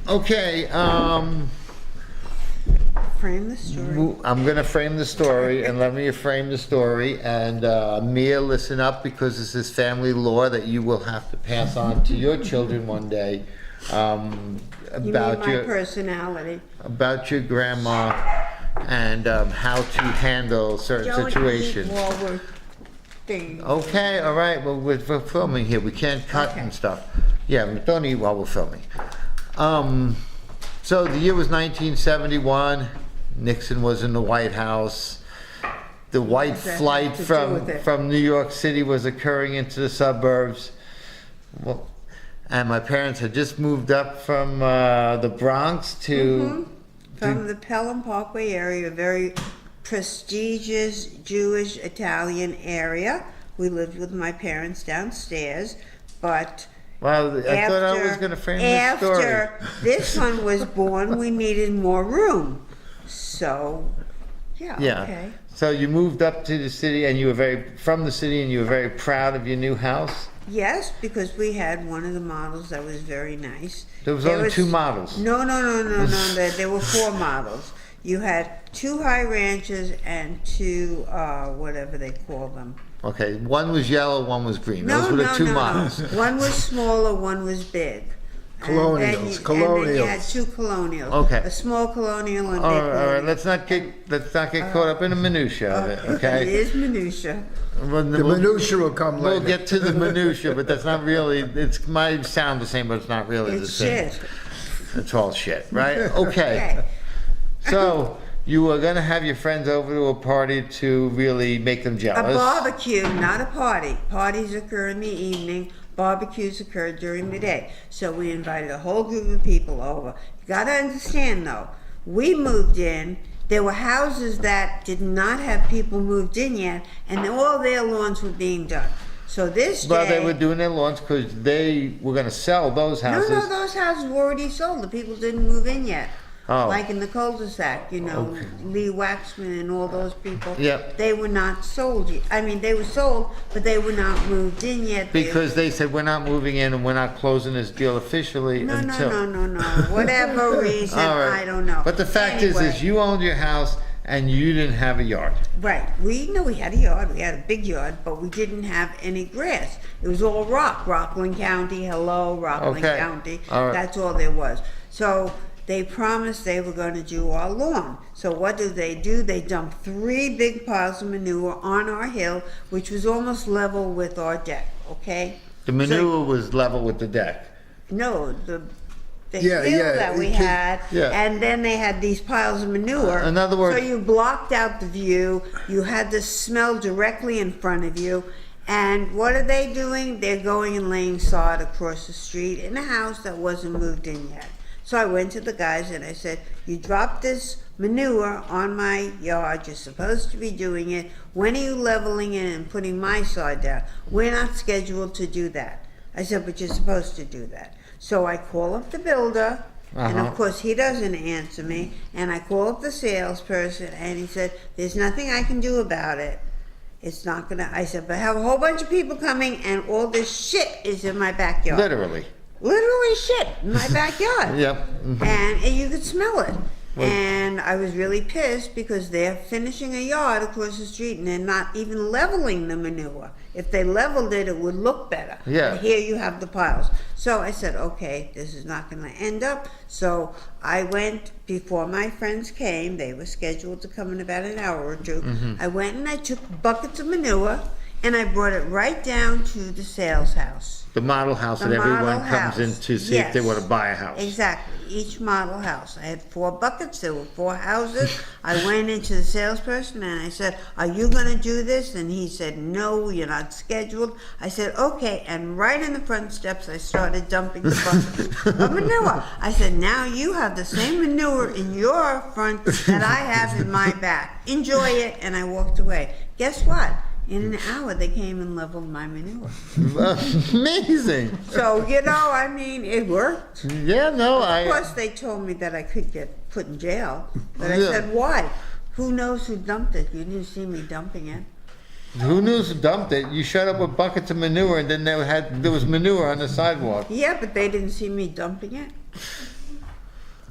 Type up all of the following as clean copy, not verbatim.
Okay, Frame the story. I'm gonna frame the story, and let me frame the story, and Mia, listen up, because this is family law that you will have to pass on to your children one day, You mean about my your, personality. about your grandma, and how to handle certain Don't eat situations. while we're things. Okay, all right, well, we're filming here, we can't cut Okay. and stuff. Yeah, don't eat while we're filming. So the year was 1971, Nixon was in the White House. The white does that flight have to do with it? from New York City was occurring into the suburbs. Well, and my parents had just moved up from the Bronx to, From the Pelham Parkway area, a very prestigious Jewish Italian area. We lived with my parents downstairs, but well, I thought I was gonna frame this story. after this one was born, we needed more room. So, yeah, Yeah. okay. So you moved up to the city, and you were from the city, and you were very proud of your new house? Yes, because we had one of the models that was very nice. There was only two models. No. There were four models. You had two high ranches and two, whatever they call them. Okay, one was yellow, one was green. No, Those were the no, two no, models. no. One was smaller, one was big. Colonials, And then you had colonials. two colonials. Okay. A small colonial and a All big right, colonial. let's not get caught up in the minutia of it, It okay? is minutia. Well, The minutia will come We'll later. get to the minutia, but that's not really, it might sound the same, but it's not really the It's same. shit. It's all shit, right? Okay, Okay. so you were gonna have your friends over to a party to really make them A jealous. barbecue, not a party. Parties occur in the evening. Barbecues occur during the day. So we invited a whole group of people over. You gotta understand though, we moved in. There were houses that did not have people moved in yet, and all their lawns were being done. So this day, Well, they were doing their lawns because they were gonna sell those houses. no, those houses were already sold. The people didn't move in yet. Oh. Like in the cul-de-sac, you know, Okay. Lee Waxman and all those people. Yep. They were not sold yet. I mean, they were sold, but they were not moved in yet. Because they said, we're not moving in and we're not closing this deal officially No. until. Whatever reason, All right. I don't know. But the fact Anyway, is you owned your house and you didn't have a yard. Right. We had a yard. We had a big yard, but we didn't have any grass. It was all rock. Rockland County, hello, Rockland Okay. County. All right. That's all there was. So they promised they were going to do our lawn. So what do? They dumped 3 big piles of manure on our hill, which was almost level with our deck, okay? The manure was level with the deck. No, the Yeah, hill yeah, that we it can- had, yeah. and then they had these piles of manure. In other words- so you blocked out the view. You had the smell directly in front of you. And what are they doing? They're going and laying sod across the street in a house that wasn't moved in yet. So I went to the guys and I said, you dropped this manure on my yard. You're supposed to be doing it. When are you leveling it and putting my sod down? We're not scheduled to do that. I said, but you're supposed to do that. So I call up the builder, and Uh-huh. of course he doesn't answer me. And I call up the salesperson, and he said, there's nothing I can do about it. It's not gonna, I said, but I have a whole bunch of people coming, and all this shit is in my backyard. Literally. Literally shit in my backyard. Yep. Mhm. And you could smell it. Well- And I was really pissed because they're finishing a yard across the street and they're not even leveling the manure. If they leveled it, it would look better. Yeah. But here you have the piles. So I said, okay, this is not going to end up. So I went before my friends came. They were scheduled to come in about an hour or two. Mm-hmm. I went and I took buckets of manure and I brought it right down to the sales house. The model house The that everyone model comes in house. to see if they Yes. want to buy a house. Exactly, each model house. I had 4 buckets, there were 4 houses. I went into the salesperson and I said, are you gonna do this? And he said, no, you're not scheduled. I said, okay, and right in the front steps, I started dumping the buckets of manure. I said, now you have the same manure in your front that I have in my back. Enjoy it, and I walked away. Guess what? In an hour, they came and leveled my manure. Amazing. So, I mean, it worked. Yeah, no, Of course, they told me that I could get put in jail, but I Yeah. said, why? Who knows who dumped it? You didn't see me dumping it. Who knew who dumped it? You showed up with buckets of manure, and then there was manure on the sidewalk. Yeah, but they didn't see me dumping it.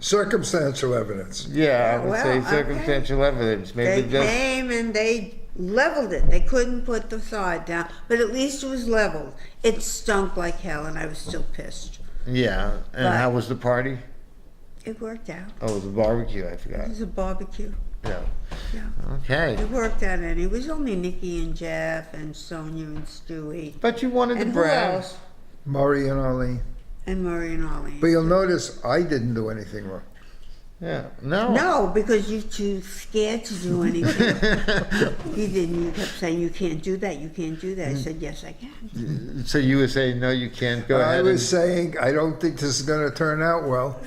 Circumstantial evidence. Yeah, I would say Well, circumstantial evidence. They Maybe just came and they leveled it. They couldn't put the sod down, but at least it was leveled. It stunk like hell, and I was still pissed. yeah. And But- how was the party? It worked out. Oh, it was a barbecue. I forgot. It was a barbecue. Yeah. Yeah. Okay. It worked out, and it was only Nikki and Jeff and Sonia and Stewie. But you wanted And the who brand. else? Murray and Arlene. And Murray and Arlene. But you'll notice I didn't do anything wrong. Yeah. No. No, because you're too scared to do anything. You didn't. You kept saying, you can't do that, you can't do that. I said, yes, I can. So you were saying no, you can't go I ahead. was saying, I don't think this is going to turn out well.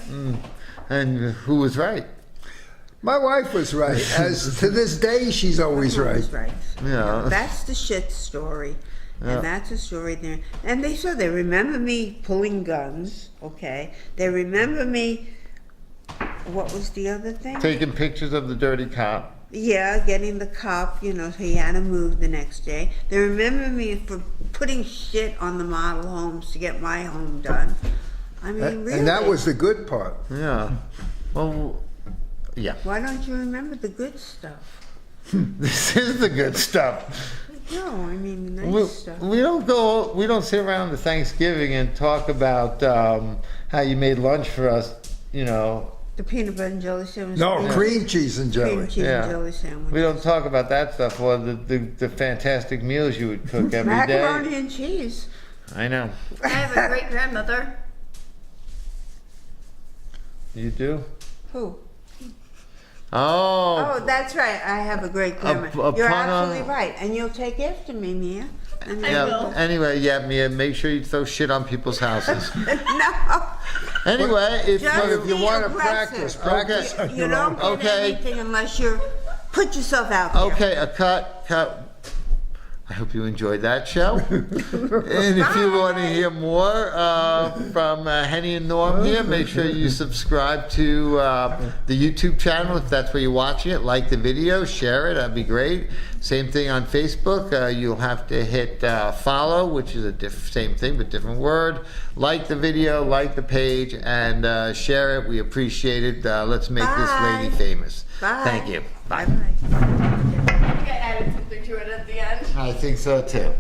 And who was right? My wife was right. As to this day, she's always right. Always right. Yeah. That's the shit story. Yeah. And that's a story there. And they said they remember me pulling guns, okay? They remember me, what was the other thing? Taking pictures of the dirty cop. Yeah, getting the cop, you know, so he had to move the next day. They remember me for putting shit on the model homes to get my home done. I mean, really. And that was the good part. Yeah. Well, yeah. Why don't you remember the good stuff? This is the good stuff. No, I mean the nice stuff. We don't sit around to Thanksgiving and talk about how you made lunch for us, you know. The peanut butter and jelly sandwich. No, cream cheese and Cream jelly. cheese Yeah. and jelly sandwich. We don't talk about that stuff or the fantastic meals you would cook every day. Macaroni and cheese. I know. I have a great grandmother. You do? Who? Oh. Oh, that's right. I have a great grandma. a You're pun on- absolutely right. And you'll take after me, Mia. And I Yeah. will. Anyway, yeah, Mia, make sure you throw shit on people's houses. No. Anyway, if Just But if you be want to aggressive. practice Okay. on You your don't own. get Okay. anything unless you put yourself out there. Okay, a cut. I hope you enjoyed that show. And if you want to hear more from Henny and Norm here, make sure you subscribe to the YouTube channel if that's where you're watching it. Like the video, share it, that'd be great. Same thing on Facebook. You'll have to hit follow, which is a same thing but different word. Like the video, like the page, and share it. We appreciate it. Let's make this lady Bye. famous. Bye. Thank you. Bye. Bye-bye. I think I added something to it at the end. I think so too.